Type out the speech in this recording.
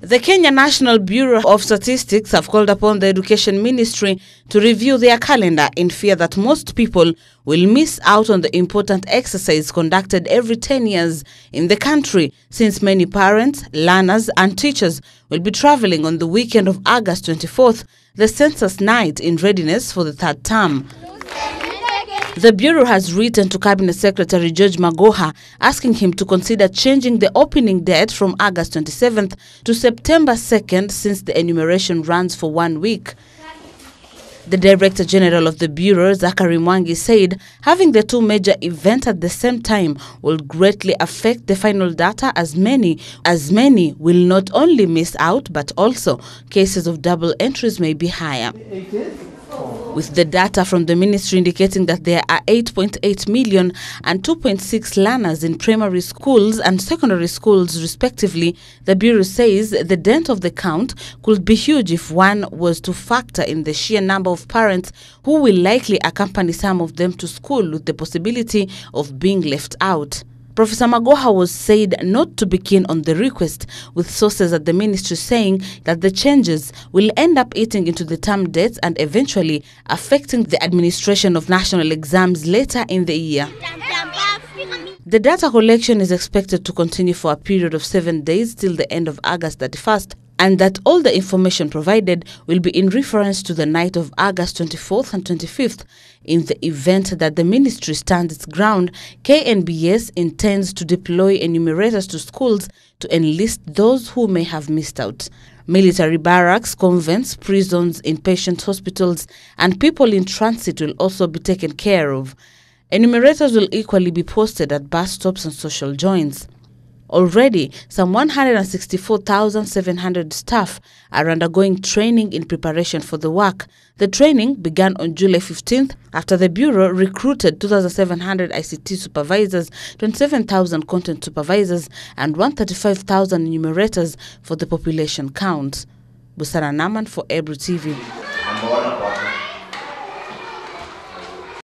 The Kenya National Bureau of Statistics have called upon the Education Ministry to review their calendar in fear that most people will miss out on the important exercise conducted every 10 years in the country, since many parents, learners and teachers will be travelling on the weekend of August 24th, the census night, in readiness for the third term. The Bureau has written to Cabinet Secretary George Magoha asking him to consider changing the opening date from August 27th to September 2nd, since the enumeration runs for 1 week. The Director General of the Bureau, Zachary Mwangi, said having the two major events at the same time will greatly affect the final data, as many will not only miss out but also cases of double entries may be higher. With the data from the ministry indicating that there are 8.8 million and 2.6 learners in primary schools and secondary schools respectively, the Bureau says the dent of the count could be huge if one was to factor in the sheer number of parents who will likely accompany some of them to school, with the possibility of being left out. Professor Magoha was said not to be keen on the request, with sources at the ministry saying that the changes will end up eating into the term dates and eventually affecting the administration of national exams later in the year. The data collection is expected to continue for a period of 7 days till the end of August 31st, and that all the information provided will be in reference to the night of August 24th and 25th. In the event that the ministry stands its ground, KNBS intends to deploy enumerators to schools to enlist those who may have missed out. Military barracks, convents, prisons, inpatient hospitals, and people in transit will also be taken care of. Enumerators will equally be posted at bus stops and social joints. Already, some 164,700 staff are undergoing training in preparation for the work. The training began on July 15th after the Bureau recruited 2,700 ICT supervisors, 27,000 content supervisors, and 135,000 enumerators for the population count. Busara Naman for Ebru TV.